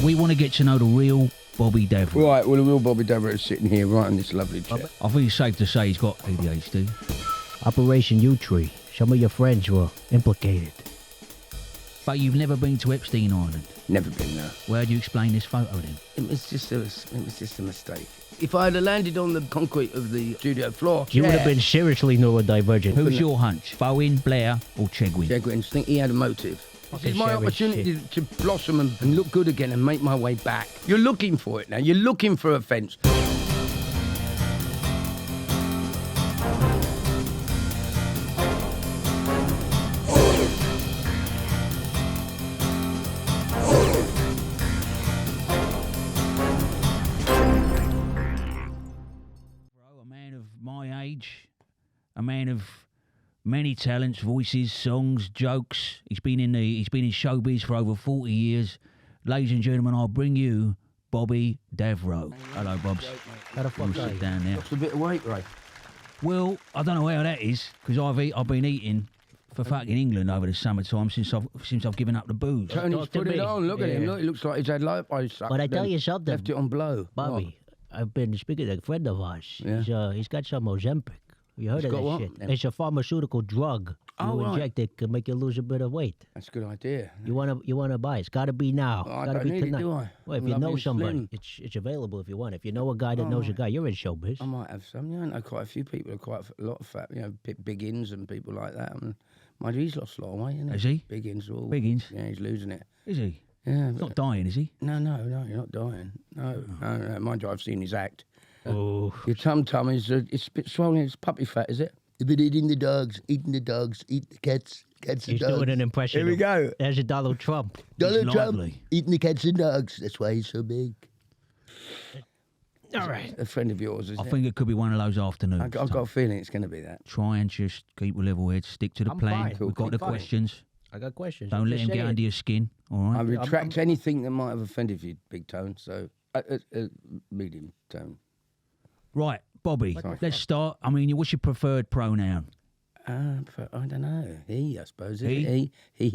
We want to get to know the real Bobby Davro. Right, well, the real Bobby Davro is sitting here right in this lovely chair. I think it's safe to say he's got ADHD. Operation Yewtree. Some of your friends were implicated. But you've never been to Epstein Island. Never been there. Where do you explain this photo then? It was just a mistake. If I had landed on the concrete of the studio floor, You would have been seriously neurodivergent. Who's your hunch? Bowen, Blair or Chegwin? Chegwin, I think he had a motive. This is my sharing opportunity to blossom and look good again and make my way back. You're looking for it now. You're looking for offence. A man of my age, a man of many talents, voices, songs, jokes. He's been in Showbiz for over 40 years. Ladies and gentlemen, I'll bring you Bobby Davro. Hello, Bobs. How the fuck Sit down there. What's a bit of weight, Ray? Well, I don't know how that is because I've been eating for fucking England over the summertime since I've given up the booze. Tony's put it on. Look at him. Look, he looks like he's had life by suck. But I tell you something, Left it on blow. Bobby, I've been speaking to a friend of ours. Yeah. He's got some Ozempic. You heard He's of got that what? shit? Yeah. It's a pharmaceutical drug. Oh, You right. inject it, can make you lose a bit of weight. That's a good idea. You wanna buy it? It's got to be now. Oh, I Got to don't be need it, tonight. do I? Well, if I'm you know lovely and somebody, slim. it's available if you want. If you know a guy that knows a guy, you're in showbiz. I might have some. Yeah, I know quite a few people. Quite a lot of fat. Biggins and people like that. And mind you, he's lost a lot of weight. Hasn't Has he? Biggins. All, Biggins? Yeah, he's losing it. Is he? Yeah. He's not dying, is he? No, you're not dying. No. Mind you, I've seen his act. Oh, Your tum is it's a bit swollen. It's puppy fat, is it? You've been eating the dogs, eat the cats and he's dogs. doing an impression. Here we of- go. There's a Donald Trump. Donald Trump lively. eating the cats and dogs. That's why he's so big. All right. A friend of yours, is I it? think it could be one of those afternoons. I've got a feeling it's going to be that. Try and just keep a level head, stick to the I'm plan. fine. Cool, We've got the fine. questions. I got questions. Don't I'm let just him get saying. under your skin, all I right? retract anything that might have offended you, Big Tone. So, medium tone. Right, Bobby, let's start. I mean, what's your preferred pronoun? But I don't know. He, I suppose. He? He.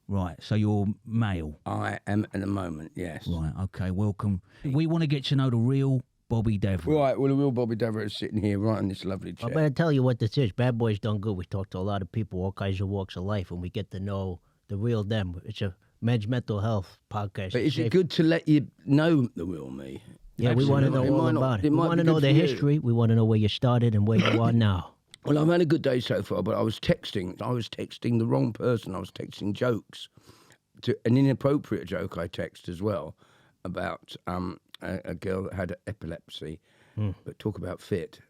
Right, so you're male. I am at the moment, yes. Right, okay, welcome. We want to get to know the real Bobby Davro. Right, well, the real Bobby Davro is sitting here right in this lovely chair. I'm going to tell you what this is. Bad Boys Done Good. We talk to a lot of people, all kinds of walks of life, and we get to know the real them. It's a men's mental health podcast. But is Safe- it good to let you know the real me? Yeah, we want to know It all might not- about it. it We might want be to know good the for you. history. We want to know where you started and where you are now. Well, I've had a good day so far, but I was texting. I was texting the wrong person. I was texting jokes. An inappropriate joke I text as well about a girl that had epilepsy. But talk about fit.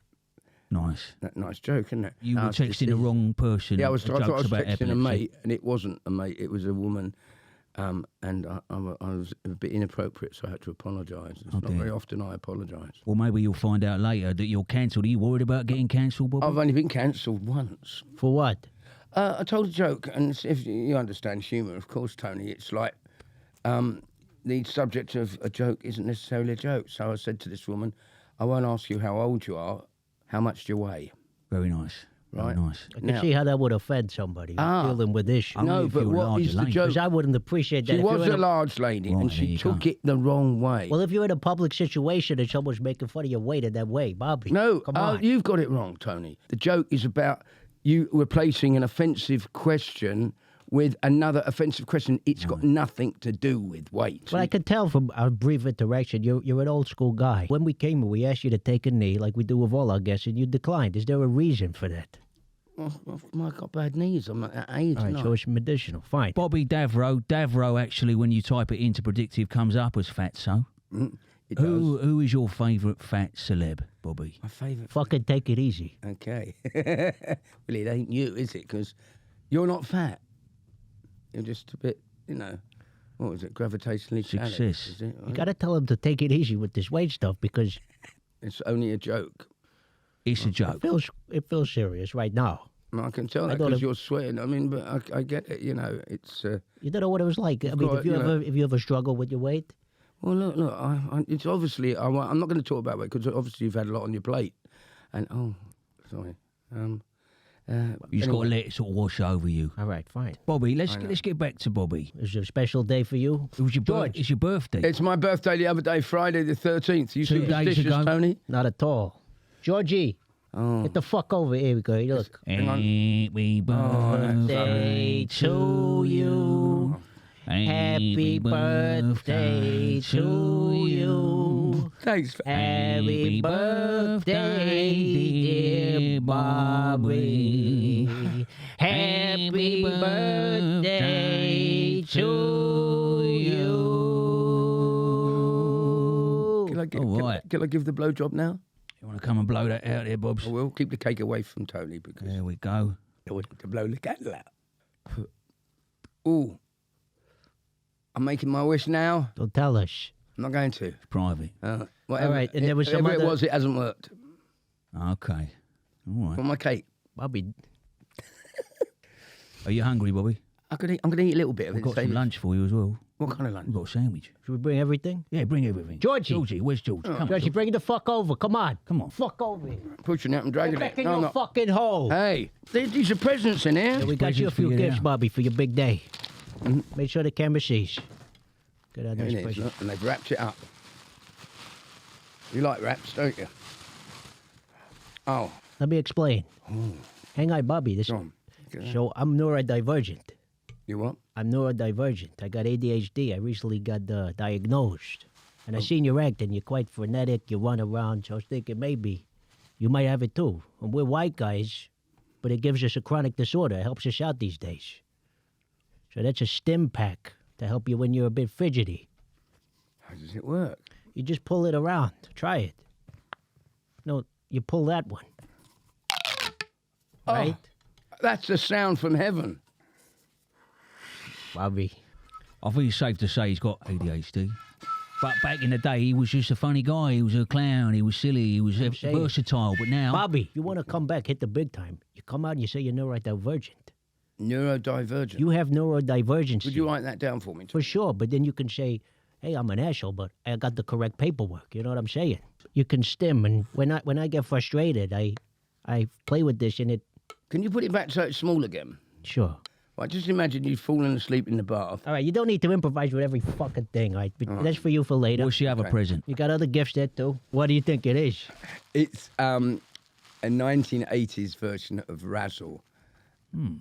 Nice. That nice joke, isn't it? You were Nice to texting see. the wrong person. Yeah, I thought I was about texting epilepsy. a mate, and it wasn't a mate. It was a woman. And I was a bit inappropriate, so I had to apologise. It's not dear. very often I apologise. Well, maybe you'll find out later that you're cancelled. Are you worried about getting cancelled, Bobby? I've only been cancelled once. For what? I told a joke, and if you understand humour, of course, Tony, it's like the subject of a joke isn't necessarily a joke. So I said to this woman, I won't ask you how old you are, how much do you weigh? Very nice. Right. Very nice. I can Now- see how that would offend somebody dealing with issues. Only No, if but you're what large is and the lanky. joke? Because I wouldn't appreciate that. She If you're was in a large lady, Right, and there she you took go. it the wrong way. Well, if you're in a public situation and someone's making fun of your weight in that way, Bobby. No, come on. you've got it wrong, Tony. The joke is about you replacing an offensive question with another offensive question. It's got nothing to do with weight. But I could tell from our brief interaction, you're an old school guy. When we came, we asked you to take a knee, like we do with all our guests, and you declined. Is there a reason for that? I've got bad knees. I'm at that age. All right, no. so it's medicinal. Fine. Bobby Davro. Davro, actually, when you type it into predictive, comes up as fatso. It does. Who is your favourite fat celeb, Bobby? My favourite. Fucking take it easy. Okay. Well, it ain't you, is it? Because you're not fat. You're just a bit, what was it? Gravitationally challenged, Success. is it? You got to tell him to take it easy with this weight stuff because It's only a joke. It's a joke. it feels serious right now. I can tell I that thought because it- you're sweating. I mean, but I get it. It's. You don't know what it was like. I mean, got, if you ever struggle with your weight, Well, look. It's obviously. I'm not going to talk about it because obviously you've had a lot on your plate, and sorry. You just got to let it sort of wash over you. All right, fine. Bobby, let's get back to Bobby. Is it a special day for you? It was your George. It's your birthday. It's my birthday the other day, Friday the 13th. You 2 days superstitious, ago. Tony? Not at all. Georgie, get the fuck over here. We go. Here, look. Happy birthday to you. Happy birthday to you. Thanks for Happy birthday, dear Bobby. Happy birthday to you. Can I give the blowjob now? You want to come and blow that out there, Bobs? I will. Keep the cake away from Tony because There we go. I want to blow the candle out. Ooh. I'm making my wish now. Don't tell us. I'm not going to. It's private. Whatever. All right, and there was some Whatever other- it was, it hasn't worked. Okay. All right. For my cake. Bobby, Are you hungry, Bobby? I'm gonna eat a little bit of I've it. got some lunch for you as well. What kind of lunch? We've got a sandwich. should we bring everything? Yeah, bring everything. Georgie. Where's George? Come on. Georgie, bring the fuck over. Come on. Come on. Fuck over here. Pushing out and dragging Get it. back in No, I'm your not. fucking hole. Hey, these are presents in here. Yeah, we got you a presents for few you gifts, now. Bobby, for your big day. Make sure the camera sees. Good on Here nice it is, present. look, and they've wrapped it up. You like wraps, don't you? Oh, Let me explain. Hang on, Bobby. This go on. Get that. so I'm neurodivergent. You what? I'm neurodivergent. I got ADHD. I recently got diagnosed. And I seen your act, and you're quite frenetic. You run around. So I was thinking maybe you might have it too. And we're white guys, but it gives us a chronic disorder. It helps us out these days. So that's a stim pack to help you when you're a bit fidgety. How does it work? You just pull it around. Try it. No, you pull that one. Right? That's the sound from heaven. Bobby. I think it's safe to say he's got ADHD. But back in the day, he was just a funny guy. He was a clown. He was silly. He was saying. versatile. But now, Bobby, you want to come back, hit the big time. You come out and you say you're neurodivergent. Neurodivergent. You have neurodivergency. Would you write that down for me? For sure, but then you can say, hey, I'm an asshole, but I got the correct paperwork. You know what I'm saying? You can stim, and when I get frustrated, I play with this, and it, Can you put it back so it's small again? sure. Right, just imagine you've fallen asleep in the bath. All right, you don't need to improvise with every fucking thing, all right? But that's for you for later. what's the other present? You got other gifts there, too. What do you think it is? It's a 1980s version of Razzle.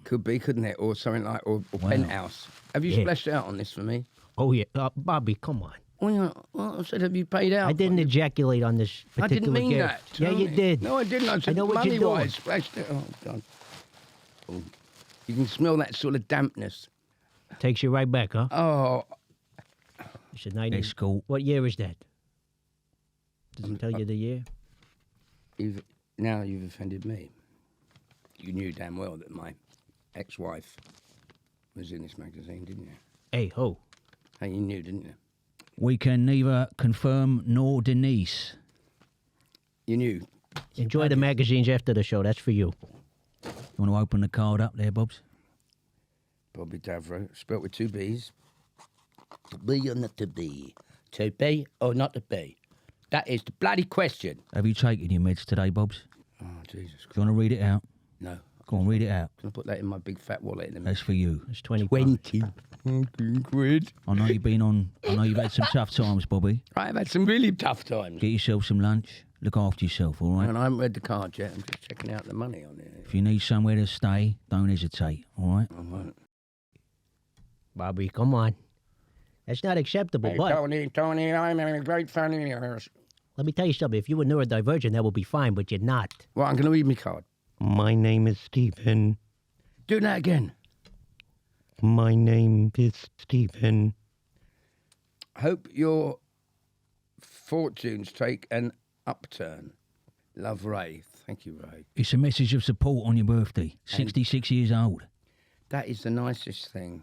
Could be, couldn't it? Or something like, or Penthouse. Have you Yeah. splashed out on this for me? Oh, yeah. Bobby, come on. Well, I said, have you paid out? I didn't ejaculate on this I particular didn't mean gift. that. Yeah, you Tony. did. No, I didn't. I said know what you're money-wise, doing. splashed it. Oh, God. Oh. You can smell that sort of dampness. Takes you right back, huh? Oh, It's a 90. It's cool. What year is that? Does it tell you the year? now you've offended me. You knew damn well that my ex-wife was in this magazine, didn't you? Hey, ho. Hey, you knew, didn't you? We can neither confirm nor Denise. You knew. Enjoy the magazines after the show. That's for you. You want to open the card up there, Bobs? Bobby Davro, spelt with two B's. To be or not to be? To be or not to be? That is the bloody question. Have you taken your meds today, Bobs? Oh, Jesus Christ. Do you want to read it out? No. Go on, read it out. Can I put that in my big fat wallet in a minute? That's for you. It's 20. 20 fucking quid. I know you've had some tough times, Bobby. I've had some really tough times. Get yourself some lunch. Look after yourself, all right? And I haven't read the card yet. I'm just checking out the money on it. If you need somewhere to stay, don't hesitate, all right? I won't. Bobby, come on. That's not acceptable, but Tony, I'm a great fan of yours. let me tell you something. If you were neurodivergent, that would be fine, but you're not. Well, I'm going to read my card. My name is Stephen. Do that again. My name is Stephen. Hope your fortunes take an upturn. Love, Ray. Thank you, Ray. It's a message of support on your birthday. 66 years old. That is the nicest thing.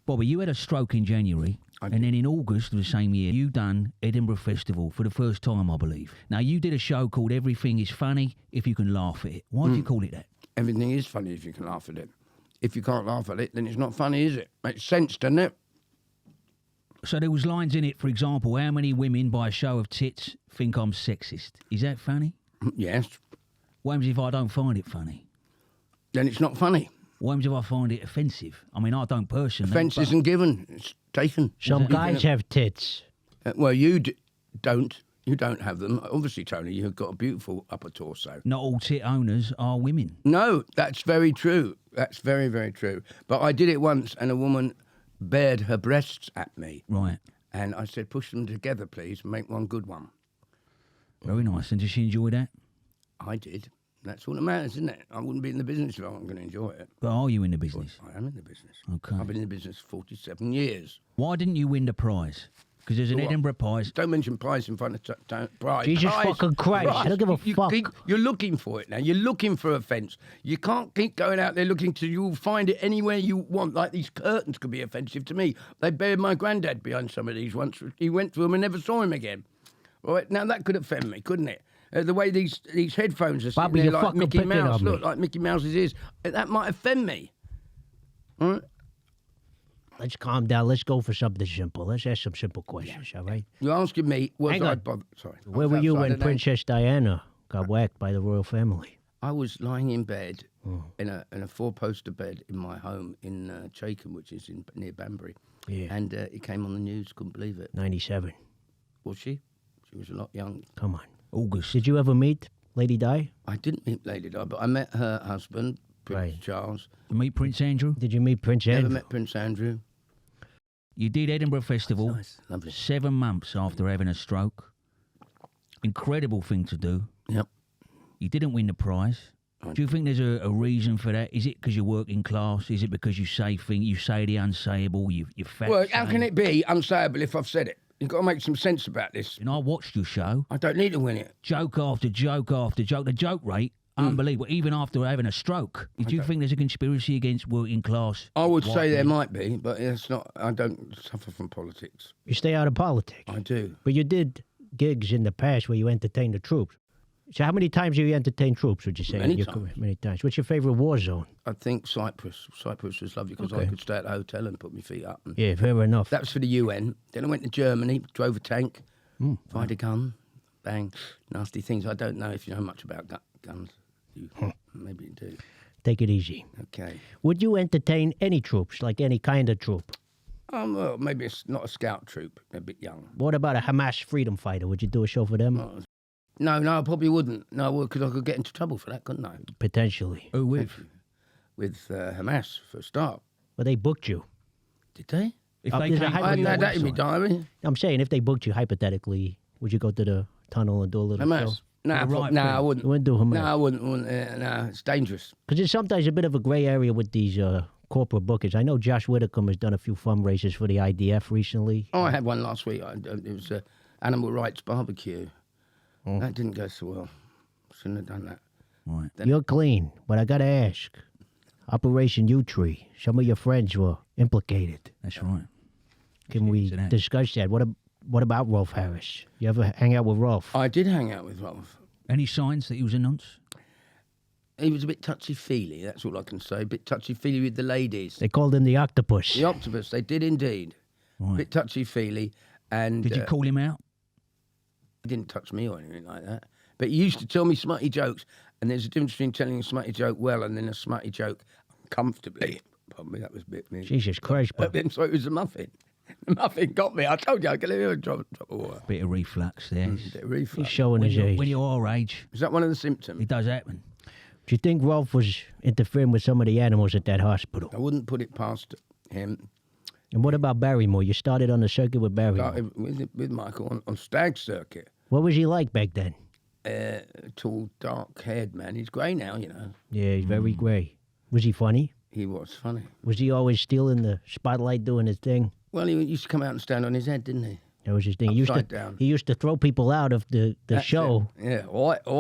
Bobby, you had a stroke in January, I and then in August of the same year, you done Edinburgh Festival for the first time, I believe. Now, you did a show called Everything is Funny If You Can Laugh at It. Why do you call it that? Everything is funny if you can laugh at it. If you can't laugh at it, then it's not funny, is it? Makes sense, doesn't it? So there was lines in it, for example, how many women by a show of tits think I'm sexist? Is that funny? Yes. What happens if I don't find it funny? then it's not funny. What happens if I find it offensive? I mean, I don't personally. Offence but- isn't given; it's taken. Some guys have tits. Well, you don't. You don't have them. Obviously, Tony, you've got a beautiful upper torso. Not all tit owners are women. No, that's very true. That's very, very true. But I did it once, and a woman bared her breasts at me. Right. And I said, push them together, please, and make one good one. Very nice. And did she enjoy that? I did. That's all that matters, isn't it? I wouldn't be in the business if I wasn't going to enjoy it. But are you in the business? I am in the business. Okay. I've been in the business 47 years. Why didn't you win the prize? Because there's an What? Edinburgh prize. Don't mention prize in front of prize. Jesus Prize. fucking Christ. I don't give a fuck. You're looking for it now. You're looking for offence. You can't keep going out there looking till you'll find it anywhere you want. Like these curtains could be offensive to me. They buried my granddad behind some of these once. He went through them and never saw him again. Right now that could offend me, couldn't it? The way these headphones are sitting Bobby, there you're like fucking Mickey picking Mouse. on me. Look, like Mickey Mouse's ears. That might offend me. All right? Let's calm down. Let's go for something simple. Let's ask some simple questions, all right? You're asking me, was Hang I on. bothered? Sorry. I Where was were you outside when of that. Princess Diana got whacked by the royal family? I was lying in bed in a four-poster bed in my home in Chaiken, which is near Banbury. Yeah. And it came on the news, couldn't believe it. 97. Was she? She was a lot young. Come on. August. Did you ever meet Lady Di? I didn't meet Lady Di, but I met her husband, Prince Right. Charles. You meet Prince Andrew? Did you meet Prince Never Andrew? met Prince Andrew. You did Edinburgh Festival Nice, lovely. 7 months after having a stroke. Incredible thing to do. Yep. You didn't win the prize. Do you think there's a reason for that? Is it because you're working class? Is it because you say the unsayable? You're fat. Well, how can it be unsayable if I've said it? You've got to make some sense about this. And I watched your show. I don't need to win it. Joke after joke after joke. The joke rate, unbelievable. Even after having a stroke. Do you think there's a conspiracy against working class? I would white say there men? might be, but it's not. I don't suffer from politics. You stay out of politics. I do. But you did gigs in the past where you entertained the troops. So how many times have you entertained troops, would you say? Many in your times. career? Many times. What's your favourite war zone? I think Cyprus. Cyprus was lovely because I Okay. could stay at a hotel and put my feet up. And Yeah, fair enough. that was for the UN. Then I went to Germany, drove a tank, fired a gun, bang, nasty things. I don't know if you know much about guns. You maybe you do. Take it easy. Okay. Would you entertain any troops, like any kind of troop? Well, maybe it's not a scout troop. They're a bit young. What about a Hamas freedom fighter? Would you do a show for them? No, I probably wouldn't. No, because I could get into trouble for that, couldn't I? Potentially. Who with? With Hamas for a start. But they booked you. Did they? If There's a came I to hadn't your had that in my website. diary. I'm saying if they booked you, hypothetically, would you go to the tunnel and do a little show? Hamas. No, For the right no, thing. I You wouldn't. wouldn't do Hamas. No, I wouldn't. No, it's dangerous. Because there's sometimes a bit of a grey area with these corporate bookers. I know Josh Whitcomb has done a few fundraisers for the IDF recently. Oh, I had one last week. It was animal rights barbecue. That didn't go so well. Shouldn't have done that. Right. You're clean, but I got to ask. Operation Yewtree, some of your friends were implicated. That's right. Can we into that. discuss that? What about Rolf Harris? You ever hang out with Rolf? I did hang out with Rolf. Any signs that he was a nonce? He was a bit touchy-feely, that's all I can say. A bit touchy-feely with the ladies. They called him the octopus. The octopus, they did indeed. A Right. bit touchy-feely. And Did you call him out? he didn't touch me or anything like that. But he used to tell me smutty jokes. And there's a difference between telling a smutty joke well and then a smutty joke comfortably. Pardon me, that was a bit mean. Jesus Christ, But but then so it was a muffin. The muffin got me. I told you I could leave a drop of water. Bit of reflux there. Bit of reflux. he's showing When his you're, age. when you're our age, Is that one of the symptoms? it does happen. Do you think Rolf was interfering with some of the animals at that hospital? I wouldn't put it past him. And what about Barrymore? You started on the circuit with Barrymore. With Michael on Stag Circuit. What was he like back then? Tall, dark-haired man. He's grey now, you know. Yeah, he's very grey. Was he funny? He was funny. Was he always stealing the spotlight doing his thing? Well, he used to come out and stand on his head, didn't he? That was his thing. Upside down. He used to throw people out of the That's show. it. Yeah, white. He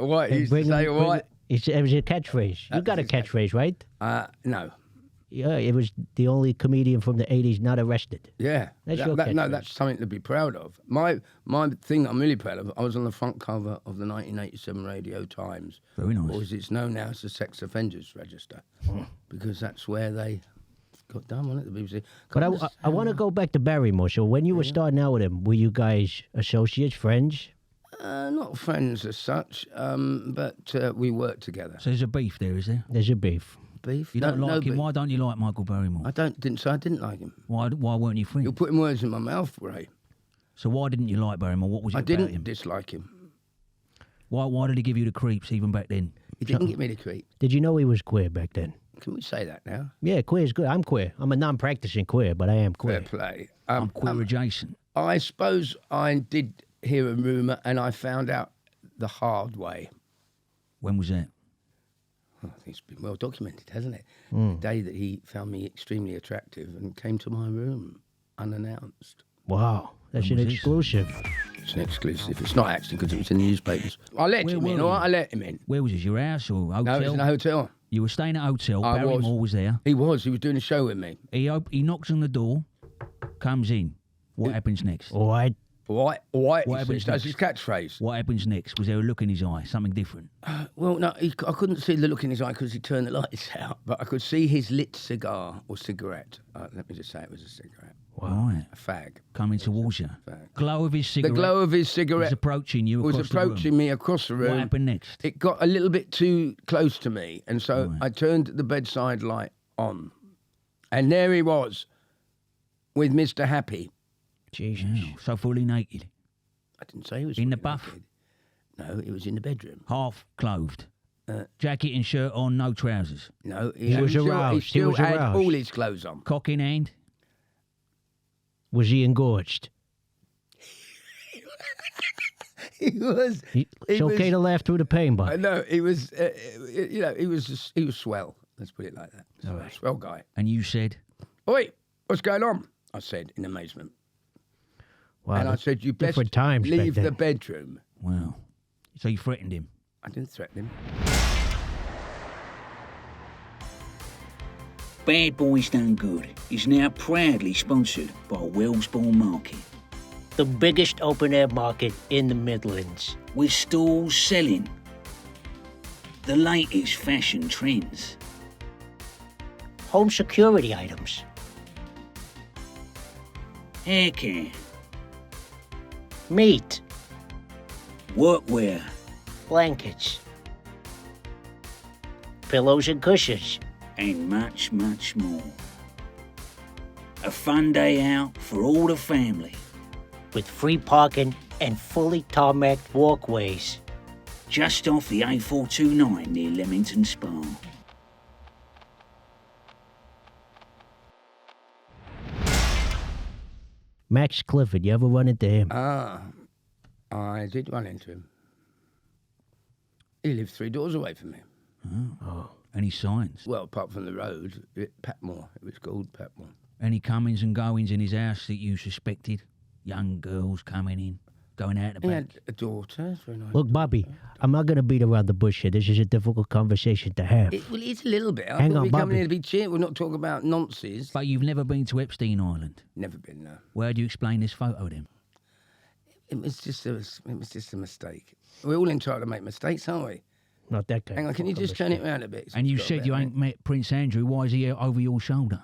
and used to say white. It was a catchphrase. You got a his catch- catchphrase, right? No. Yeah, it was the only comedian from the 80s not arrested. Yeah. That's your No, catchphrase. that's something to be proud of. My thing I'm really proud of, I was on the front cover of the 1987 Radio Times. Very nice. Or as it's known now as the Sex Offenders Register. Because that's where they got done, wasn't it, the BBC? But I want to go back to Barrymore. So when you were starting out with him, were you guys associates, friends? Not friends as such, but we work together. So there's a beef there, is there? There's a beef. Beef? You don't like him. beef. Why don't you like Michael Barrymore? I didn't say I didn't like him. Why weren't you friends? You're putting words in my mouth, Ray. So why didn't you like Barrymore? What was it I about didn't him? dislike him. Why did he give you the creeps even back then? He didn't get me the creep. Did you know he was queer back then? Can we say that now? Yeah, queer is good. I'm queer. I'm a non-practicing queer, but I am queer. Fair play. I'm queer adjacent. I suppose I did hear a rumour and I found out the hard way. When was that? I think it's been well documented, hasn't it? The day that he found me extremely attractive and came to my room unannounced. Wow, that's When an was this? exclusive. It's an exclusive. It's not actually because it was in the newspapers. I let Where him in, were all you? right? I let him in. Where was it? Your house or hotel? No, it was in a hotel. You were staying at a hotel. I was. Barrymore was there. He was doing a show with me. He knocks on the door, comes in. What happens next? All right. White, What he happens says, that's next? his catchphrase. What happens next? Was there a look in his eye? Something different? Well, no, I couldn't see the look in his eye because he turned the lights out, but I could see his lit cigar or cigarette. Let me just say it was a cigarette. Right. A fag. Coming towards you. Fag. Glow of his The cigarette. glow of his was cigarette approaching you was across approaching the room. me across the room. What happened next? It got a little bit too close to me, and so Right. I turned the bedside light on. And there he was with Mr. Happy. Jesus. Wow. So fully naked. I didn't say he was In the fully buff? naked. No, he was in the bedroom. Half clothed. Uh, Jacket and shirt on, no trousers. No, He was aroused. He still was had aroused. all his clothes on. Cock in hand. Was he engorged? He was. It's He okay was- to laugh through the pain, but No, he was. He was swell. Let's put it like that. Swell guy. And you said, Oi, what's going on? I said in amazement. wow, And I said, you best different times back leave the then. bedroom. wow. So you threatened him. I didn't threaten him. Bad Boys Done Good is now proudly sponsored by Wellsbourne Market, the biggest open-air market in the Midlands. with stalls selling the latest fashion trends, Home security items. hair care, Meat. workwear, Blankets. Pillows and cushions. and much, much more. A fun day out for all the family. With free parking and fully tarmacked walkways. Just off the A429 near Leamington Spa. Max Clifford, you ever run into him? I did run into him. He lived 3 doors away from me. Any signs? Well, apart from the road, Patmore. It was called Patmore. Any comings and goings in his house that you suspected? Young girls coming in, going out the He back. had a daughter. It's very nice. Look, Bobby, I'm not going to beat around the bush here. This is a difficult conversation to have. Well, it's a little bit. I Hang thought on, we're coming Bobby. here to be cheered. We're not talking about nonsense. But you've never been to Epstein Island. Never been, no. Where do you explain this photo then? It was just a mistake. We're all entitled to make mistakes, aren't we? Not that kind Hang on, of can you fucking just turn it mistake. round a bit? And you It's got a said bit you of ain't it. met Prince Andrew. Why is he over your shoulder?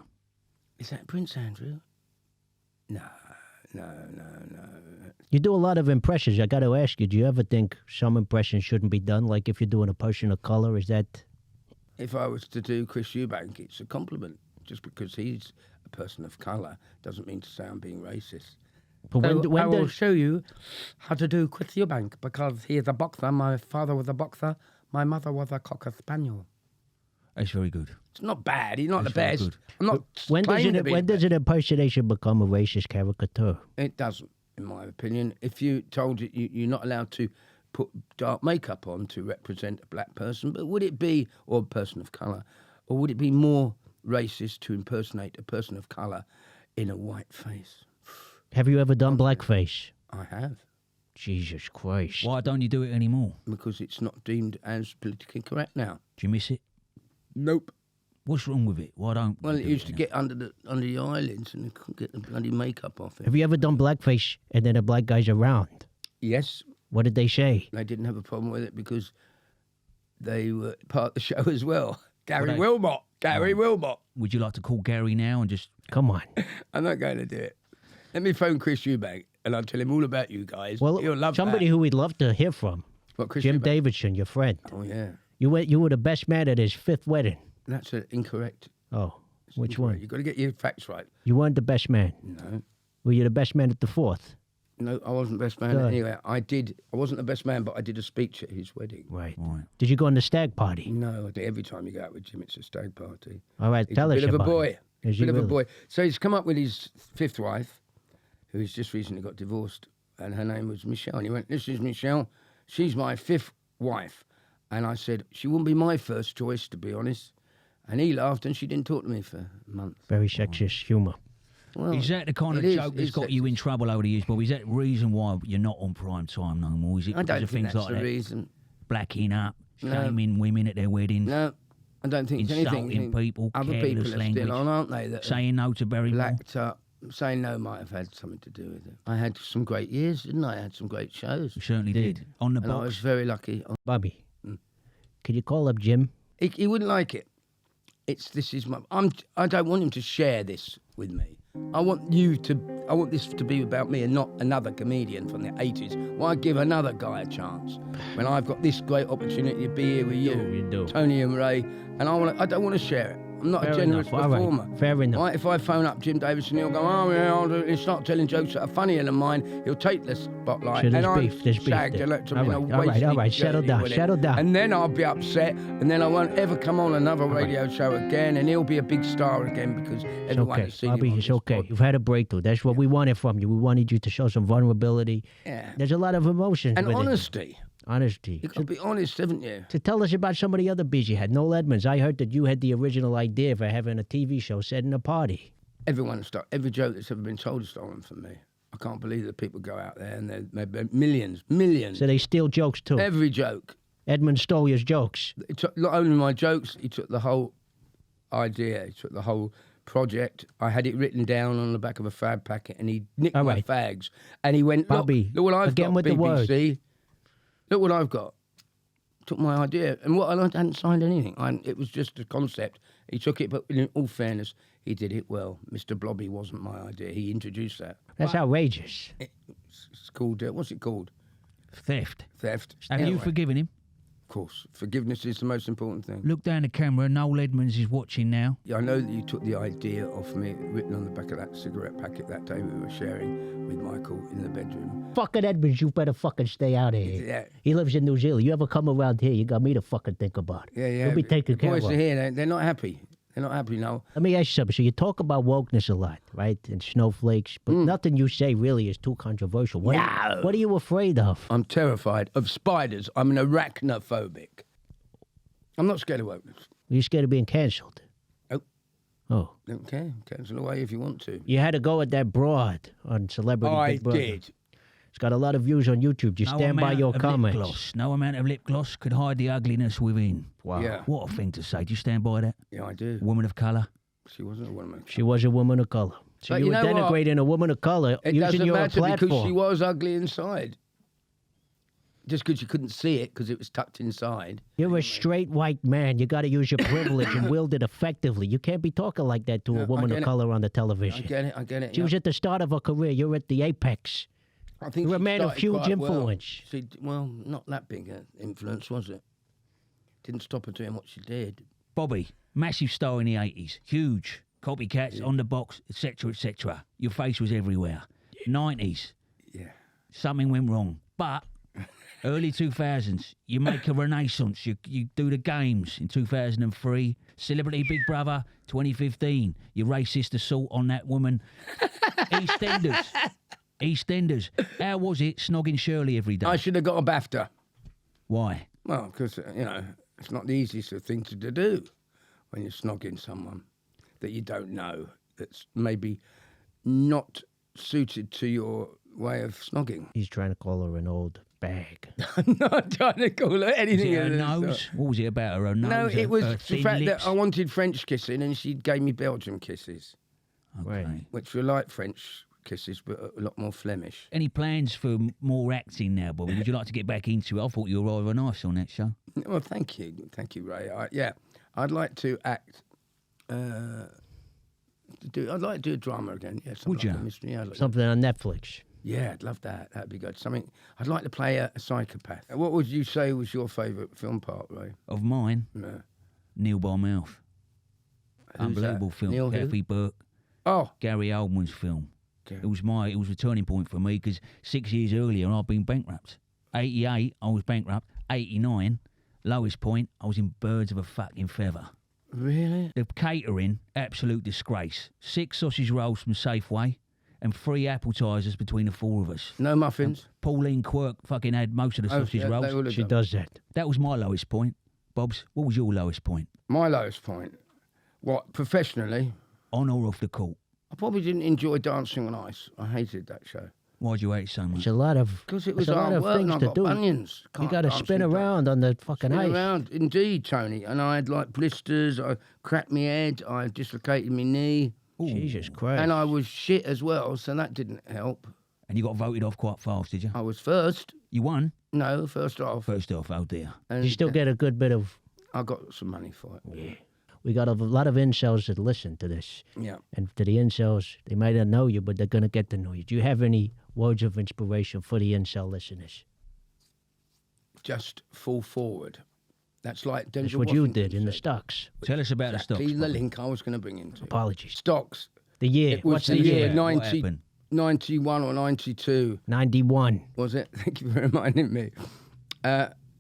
Is that Prince Andrew? No. You do a lot of impressions. I got to ask you, do you ever think some impressions shouldn't be done? Like if you're doing a person of color, is that... If I was to do Chris Eubank, it's a compliment. Just because he's a person of colour doesn't mean to say I'm being racist. But I when will does... show you how to do Chris Eubank because he is a boxer. My father was a boxer. My mother was a cocker spaniel. That's very good. It's not bad. He's not That's the very best. good. I'm not When does, claiming to be when the does an impersonation become a racist caricature? It doesn't, in my opinion. If you told you're not allowed to put dark makeup on to represent a black person, but would it be, or a person of colour, or would it be more racist to impersonate a person of colour in a white face? Have you ever done blackface? I have, Jesus Christ. Why don't you do it anymore? because it's not deemed as politically correct now. Do you miss it? Nope. What's wrong with it? Why don't? Well, you it do used to now? get under the eyelids and you couldn't get the bloody makeup off it. Have you ever done blackface and then a black guy's around? Yes, What did they say? they didn't have a problem with it because they were part of the show as well. Gary they- Wilmot. Gary Wilmot. Would you like to call Gary now and just? Come on. I'm not going to do it. Let me phone Chris Eubank and I'll tell him all about you guys. Well, He'll love somebody that. who we'd love to hear from, What, Chris Jim Eubank? Davidson, your friend. Oh, yeah. You were the best man at his 5th wedding. That's incorrect. Oh, which Incorrect. one? You've got to get your facts right. You weren't the best man. No. Were you the best man at the 4th? No, I wasn't the best man. Good. Anyway, I wasn't the best man, but I did a speech at his wedding. Right. Right. Did you go on the stag party? No, I think every time you go out with Jim, it's a stag party. All right, He's tell a us bit of a about boy. it. Is he Bit of a really? boy. So he's come up with his 5th wife, who's just recently got divorced, and her name was Michelle. And he went, "This is Michelle. She's my 5th wife." And I said, "She wouldn't be my first choice, to be honest." And he laughed, and she didn't talk to me for months. Very sexist humor. Well, Is that the kind of it is- joke that's it's got you in trouble over the years, Bob? Is that the reason why you're not on prime time no more? Is it I because don't of think things that's like the that? reason. Blacking up, No. shaming women at their weddings, No, I don't think it's anything. insulting people, Other careless people are language, still on, aren't they? That saying no to Barrymore. blacked up. Saying no might have had something to do with it. I had some great years, didn't I? I had some great shows. You certainly did. On the And I was box. very lucky. Bobby, could you call up Jim? He wouldn't like it. I don't want him to share this with me. I want this to be about me and not another comedian from the 80s. Why give another guy a chance when I've got this great opportunity to be here with You do. Tony and Ray, and I don't want to share it. I'm not Fair a generous enough. All right. performer. Fair enough. Right, if I phone up Jim Davidson, he'll go, "Oh yeah, he'll start telling jokes that are funnier than mine." He'll take the spotlight, So there's and I'm beef, there's beef shagged there. electric All in a right, all right, wasted all right. Settle journey down, with it. settle down. And then I'll be upset, and then I won't ever come on another radio show again, and he'll be a big star again because It's everyone okay, has seen Bobby. him on It's this okay. pod. You've had a breakthrough. That's what we wanted from you. We wanted you to show some vulnerability. Yeah. There's a lot of emotions. And with it. honesty. Honesty. You've got to be honest, haven't you? To tell us about some of the other beats you had. Noel Edmonds, I heard that you had the original idea for having a TV show set in a party. Every joke that's ever been told is stolen from me. I can't believe that people go out there and they're millions. So they steal jokes too. Every joke. Edmonds stole your jokes. He took not only my jokes, he took the whole idea, he took the whole project. I had it written down on the back of a fag packet, and he nicked All my right. fags. And he went, Bobby, look what I've again got, with the BBC. Look what I've got. Took my idea, and I hadn't signed anything. It was just a concept. He took it, but in all fairness, he did it well. Mr. Blobby wasn't my idea. He introduced that. That's outrageous. It's called, what's it called? Theft. Theft. Have you Anyway, forgiven him? Of course. Forgiveness is the most important thing. Look down the camera. Noel Edmonds is watching now. I know that you took the idea off me, written on the back of that cigarette packet that day we were sharing with Michael in the bedroom. Fucking Edmonds, you better fucking stay out of here. Yeah. He lives in New Zealand. You ever come around here, you got me to fucking think about it. Yeah, yeah. You'll be taken the care boys of. are here. They're not happy. They're not happy now. Let me ask you something. So you talk about wokeness a lot, right? And snowflakes, but nothing you say really is too controversial. What are you afraid of? I'm terrified of spiders. I'm an arachnophobic. I'm not scared of wokeness. You're scared of being cancelled. Oh. Oh. Don't care. Cancel away if you want to. You had to go at that broad on Celebrity I Big Brother. did. It's got a lot of views on YouTube. You stand by amount your of lip comments. gloss, no amount of lip gloss could hide the ugliness within. Wow. Yeah. What a thing to say. Do you stand by that? Yeah, I do. Woman of colour. She wasn't a woman. She was a woman of color. So But you you were know what? denigrating a woman of color It using doesn't your matter platform. because she was ugly inside. Just because you couldn't see it because it was tucked inside. You're a straight white man. You got to use your privilege and wield it effectively. You can't be talking like that to a I woman get of it. color on the I television. get it. I get it. She was at the start of her career. You're at the apex. I think You're a she man of started huge quite well. influence. Well, not that big an influence, was it? Didn't stop her doing what she did. Bobby, massive star in the 80s. Huge. Copycats on the box, etc., etc. Your face was everywhere. 90s. Yeah. Something went wrong. But early 2000s, you make a renaissance. You do the games in 2003. Celebrity Big Brother 2015. Your racist assault on that woman. EastEnders. EastEnders. How was it snogging Shirley every day? I should have got a BAFTA. Why? Well, because, it's not the easiest thing to do when you're snogging someone that you don't know, that's maybe not suited to your way of snogging. He's trying to call her an old bag. I'm not trying to call her Was anything. it her of this nose? sort. What was it about her nose? No, her- it was her the thin fact lips? that I wanted French kissing and she gave me Belgian kisses, Okay. Right. which were like French kisses but a lot more Flemish. Any plans for more acting now, Bobby? Would you like to get back into it? I thought you were rather nice on that show. Well, thank you, Ray. I'd like to act. I'd like to do a drama again. Yeah, something Would like you? a mystery. Yeah, I'd like- Something on Netflix. Yeah, I'd love that. That'd be good. Something. I'd like to play a psychopath. What would you say was your favourite film part, Ray? Of mine, No. Neil by Mouth. Unbelievable that? film. Neil who? Kathy Burke, Oh, Gary Oldman's film. Gary. It was a turning point for me because 6 years earlier I'd been bankrupt. 88, I was bankrupt. 89, lowest point, I was in birds of a fucking feather. really? The catering, absolute disgrace. 6 sausage rolls from Safeway and 3 appetisers between the 4 of us. No muffins? Pauline Quirk fucking had most of the sausage yeah, they rolls. would have She done. does that. That was my lowest point. Bob's, what was your lowest point? My lowest point. What, professionally? On or off the court? I probably didn't enjoy Dancing on Ice. I hated that show. Why'd you hate it so much? It's a lot of Because it was it's a lot hard of work things and I to got do. bunions. You Can't got to dance spin in around on the fucking Spin ice. around, indeed, Tony. And I had like blisters, I cracked my head, I dislocated my knee, Jesus Christ. and I was shit as well, so that didn't help. And you got voted off quite fast, did you? I was first. You won? No, first off. First off, oh dear. And You still get a good bit of. I got some money for it. We got a lot of incels that listen to this. Yeah. And to the incels, they might not know you, but they're going to get to know you. Do you have any words of inspiration for the incel listeners? Just fall forward. That's like Denzel That's what you Washington did in the said. stocks. Tell us about Exactly the stocks. the Bobby. link I was going to bring into. Apologies. Stocks. The year. It was What's the the year year? What 90, happened? 91 or 92, 91. was it? Thank you for reminding me.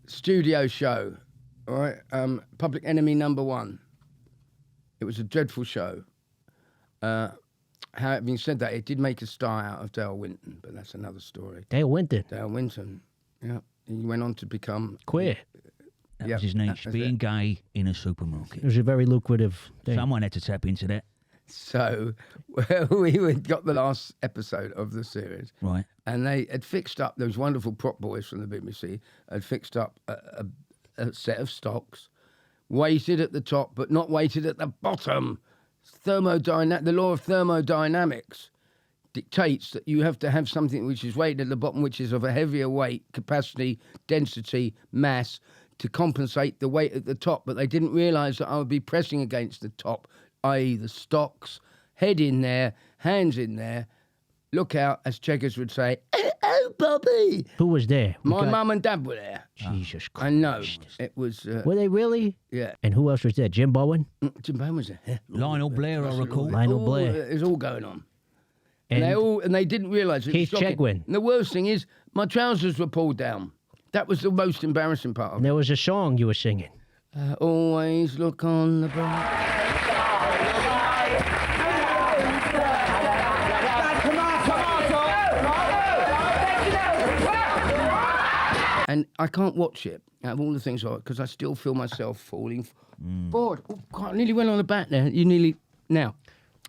Studio show, all right? Public Enemy #1. It was a dreadful show. Having said that, it did make a star out of Dale Winton, but that's another story. Dale Winton. Dale Winton, yeah. He went on to become... Queer. That Yeah, was his niche, that's being it. gay in a It supermarket. was a very lucrative thing. Someone had to tap into that, So we got the last episode of the series, right? and they had fixed up, those wonderful prop boys from the BBC had fixed up a set of stocks, weighted at the top, but not weighted at the bottom. The law of thermodynamics dictates that you have to have something which is weighted at the bottom, which is of a heavier weight, capacity, density, mass, to compensate the weight at the top. But they didn't realise that I would be pressing against the top, i.e. the stocks, head in there, hands in there. Look out, as Checkers would say, oh, Bobby. Who was there? We My got- mum and dad were there. Jesus Christ. I know. It was, Were they really? yeah. And who else was there? Jim Bowen? Jim Bowen was there. Lionel Blair, I recall. Lionel Blair. It was all going on. And And they didn't realise it. Keith Shocking. Chegwin. And the worst thing is, my trousers were pulled down. That was the most embarrassing part of it. there was a song you were singing. Always look on the bright. And I can't watch it out of all the things because I still feel myself falling forward. Oh, God, I nearly went on the back there. You nearly. Now,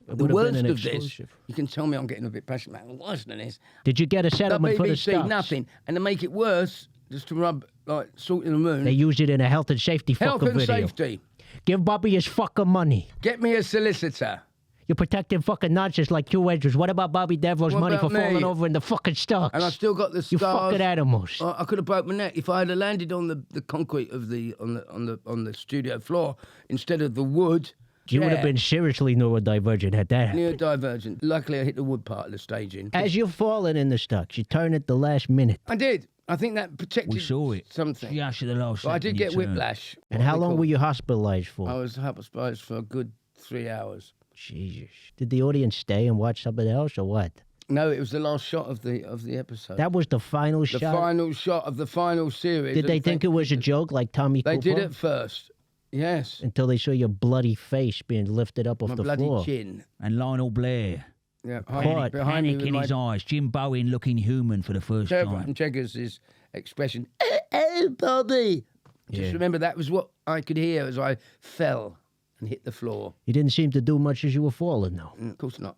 It the would have worst been an of this, exclusive. you can tell me I'm getting a bit passionate about it. The worst of this, Did you get a the settlement for the BBC, stocks? nothing. And to make it worse, just to rub like salt in the moon. They used it in a health and safety Health fucker and video. safety. Give Bobby his fucking money. Get me a solicitor. You're protecting fucking nonsense like Q Edwards. What about Bobby Davro's What money for about me? falling over in the fucking stocks? And I still got the you scars. fucking animals. I could have broke my neck if I had landed on the concrete of on the studio floor instead of the wood. you would have chair. been seriously neurodivergent had that happened. Neurodivergent. Luckily, I hit the wood part of the staging. As you're falling in the stocks, you turn at the last minute. I did. I think that protected We saw it. something. Yeah, should have lost. But I did get whiplash. And what how they long call- were you hospitalized for? I was hospitalized for a good 3 hours. Jesus. Did the audience stay and watch something else or what? No, it was the last shot of the episode. That was the final the shot. final shot of the final series. Did they And think it was a joke like Tommy They Cooper? did at first. Yes. Until they saw your bloody face being lifted up off My the bloody floor. chin. And Lionel Blair, Yeah, Caught. behind me panic with in my his eyes. Jim Bowen looking human for the first terrifying time. Cheggers' expression. Oh, Bobby. Just Yeah. remember that was what I could hear as I fell and hit the floor. You didn't seem to do much as you were falling, though. Of course not.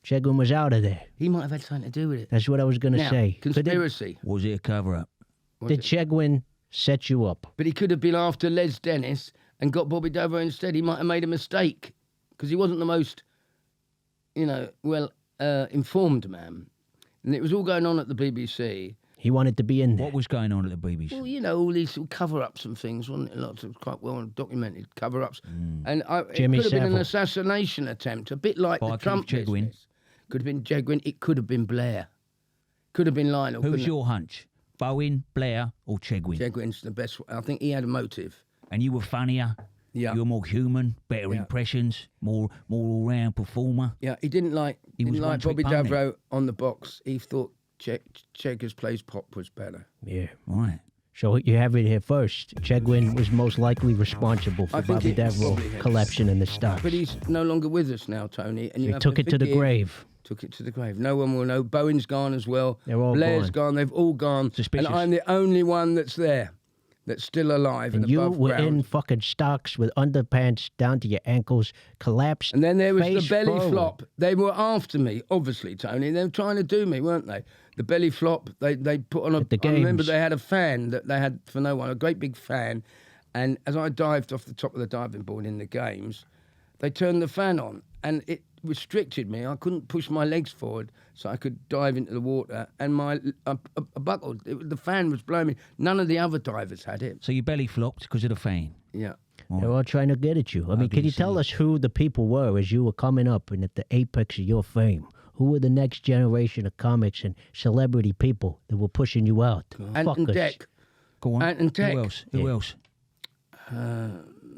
Chegwin was out of there. He might have had something to do with it. That's what I was going to Now, say. conspiracy. Was it a cover up? was Did it? Chegwin set you up? But he could have been after Les Dennis and got Bobby Davro instead. He might have made a mistake because he wasn't the most, informed man. And it was all going on at the BBC. He wanted to be in there. What was going on at the BBC? Well, all these sort of cover-ups and things, wasn't it? Lots of quite well-documented cover-ups. And it Jimmy could have been an Savile. assassination attempt, a bit like By the Trump Keith Chegwin. business. Could have been Chegwin. It could have been Blair. Could have been Lionel. Who was couldn't your hunch? Bowen, Blair, or Chegwin? it? Chegwin's the best. I think he had a motive. And you were funnier. Yeah. You were more human, better Yeah. impressions, more all-round performer. Yeah, he didn't like was Bobby one-trick pony. Davro on the box. He thought Cheggers plays pop was better. Yeah. Right. So you have it here first. Chegwin was most likely responsible for I think Bobby he Davro probably has. collapsing in the stocks. But he's no longer with us now, Tony. And you He have took it to the forgive- grave. Took it to the grave. No one will know. Bowen's gone as well. They're all Blair's gone. They've all gone. Suspicious. And I'm the only one that's there, that's still alive and You above were ground. in fucking stocks with underpants down to your ankles, collapsed. And then there was face the belly forward. flop. They were after me, obviously, Tony. They were trying to do me, weren't they? The belly flop, they put on a... At the I remember games. they had a fan that they had for no one, a great big fan. And as I dived off the top of the diving board in the games, they turned the fan on and it restricted me. I couldn't push my legs forward so I could dive into the water. And my buckled. The fan was blowing me. None of the other divers had it. So your belly flopped because of the fan. Yeah. They're all trying to get at you. I mean, can you tell us who the people were as you were coming up and at the apex of your fame? Who were the next generation of comics and celebrity people that were pushing you out? Ant and Fuckers. Deck. Go on. Ant and Deck. Who else? Who else?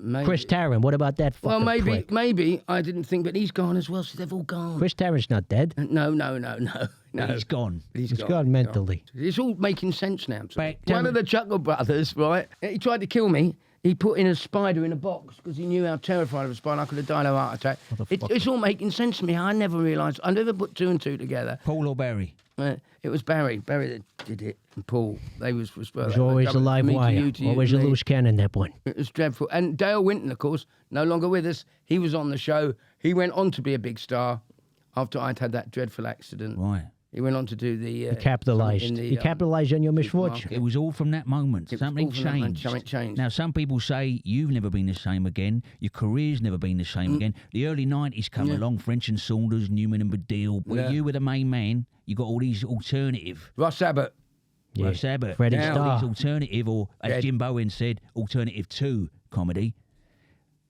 Maybe. Chris Tarrant, what about that fucking Well, prick? maybe I didn't think, but he's gone as well. So they've all gone. Chris Tarrant's not dead. No. He's gone. He's gone mentally. It's all making sense now. Back One down- of the Chuckle brothers, right? He tried to kill me. He put in a spider in a box because he knew how terrified of a spider I could have died of a heart attack. It's all making sense to me. I never realised. I never put two and two together. Paul or Barry? It was Barry. Barry that did it. And Paul. They was well. There's always a live wire. Always a loose cannon, that one. It was dreadful. And Dale Winton, of course, no longer with us. He was on the show. He went on to be a big star after I'd had that dreadful accident. Right. He went on to do the... He capitalised. something in He capitalised on your misfortune. supermarket. It was all from that moment. It was Something all from that moment. changed. Something changed. Now, some people say you've never been the same again. Your career's never been the same again. The early 90s come along, French and Saunders, Newman and Baddiel. But Yeah. you were the main man. You got all these alternative. Ross Abbott. Yeah. Russ Abbott. Freddie All Starr. these alternative, or as Dead. Jim Bowen said, alternative to comedy.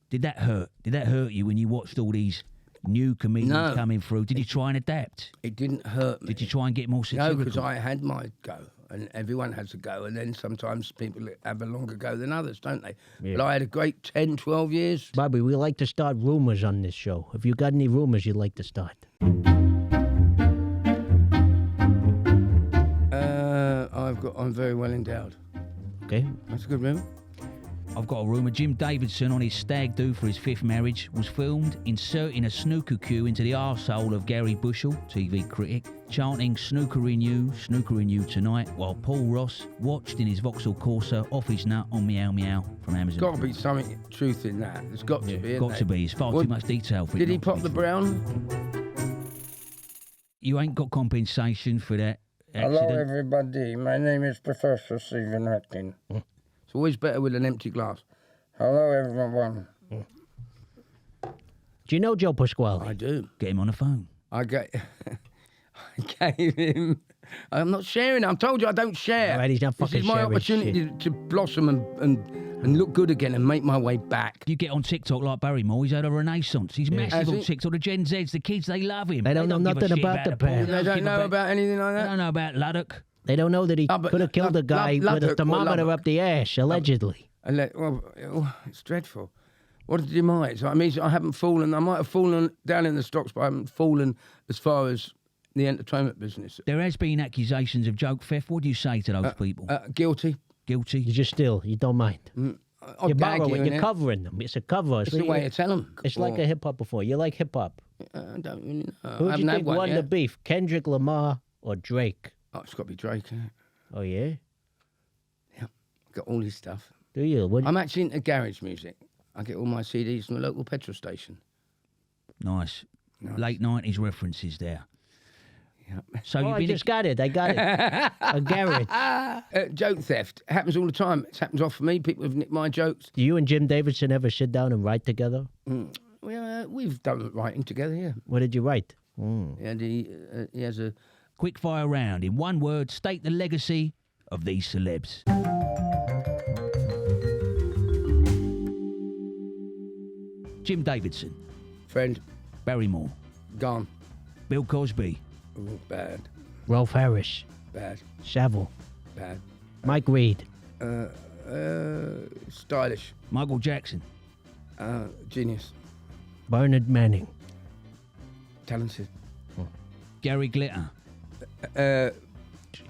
Did that hurt? Did that hurt you when you watched all these new comedians No. coming through? Did you try and adapt? It didn't hurt me. Did you try and get more No, satirical? because I had my go, and everyone has a go, and then sometimes people have a longer go than others, don't they? Yeah. But I had a great 10, 12 years. Bobby, we like to start rumors on this show. If you got any rumors you'd like to start. I'm very well endowed. Okay? That's a good rumor. I've got a rumour Jim Davidson on his stag do for his 5th marriage was filmed inserting a snooker cue into the arsehole of Gary Bushell, TV critic, chanting snooker in you tonight, while Paul Ross watched in his Vauxhall Corsa off his nut on Meow Meow from Amazon. Got to be something truth in that. There's got to be. Got to be. It's far Well, too much detail for it Did he not to pop be the true. brown? You ain't got compensation for that Hello, accident. everybody. My name is Professor Stephen Hawking. It's always better with an empty glass. Hello, everyone. Do you know Joe Pasquale? I do. Get him on the phone. I gave him. I'm not sharing. I told you I don't share. All right, he's not This fucking is my sharing opportunity to blossom and look good again and make my way back. You get on TikTok like Barrymore, he's had a renaissance. He's Has massive on he? TikTok. The Gen Zs, the kids, they love him. They don't know give a nothing shit about the Paul. past. They don't give a know bit- about anything like They that. don't know about Luddock. They don't know that he Oh, but could have killed a guy with a Luddock or thermometer Lubbock. up the ass, allegedly. It's dreadful. What a demise. I mean, I haven't fallen. I might have fallen down in the stocks, but I haven't fallen as far as the entertainment business. There has been accusations of joke theft. What do you say to those people? Guilty. Guilty? You just still, you don't mind. I'll You gag borrow you it, in you're covering them. It's a cover. It's the way I tell them. It's like a hip hop before. You like hip hop. I don't really know. I Who do haven't you had think one won yet. the beef? Kendrick Lamar or Drake? Oh, it's got to be Drake, isn't it? Oh yeah, Got all his stuff. do you? What, I'm actually into garage music. I get all my CDs from the local petrol station. Nice. Late 90s references there. Yeah. So oh, you've I been... just got it. I got it. A garage. Joke theft happens all the time. It happens off for me. People have nicked my jokes. Do you and Jim Davidson ever sit down and write together? We've done writing together, yeah. What did you write? And he has a... Quick fire round. In one word, state the legacy of these celebs. Jim Davidson, friend Barrymore, gone. Bill Cosby, Oh, bad. Rolf Harris. Bad. Savile. Bad. Mike Reed. Stylish. Michael Jackson. Genius. Bernard Manning. Talented. Gary Glitter.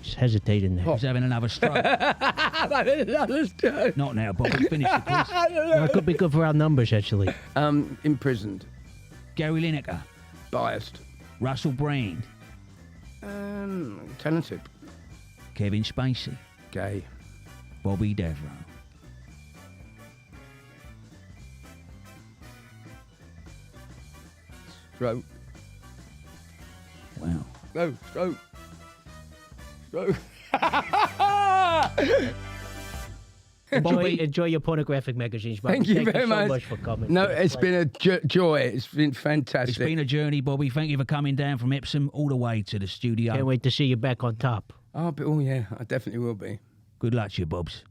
He's hesitating there. He's having another stroke. Not now, Bobby. Finish the quiz. That could be good for our numbers, actually. Imprisoned. Gary Lineker. Biased. Russell Brand. Talented. Kevin Spacey. Gay. Bobby Davro. Stroke. Wow. No, stroke. Stroke. Enjoy your pornographic magazines, Bobby. Thank you very so much. much for coming. No, it's been a joy. It's been fantastic. It's been a journey, Bobby. Thank you for coming down from Epsom all the way to the studio. Can't wait to see you back on top. Oh yeah, I definitely will be. Good luck to you, Bobs.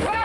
Wow!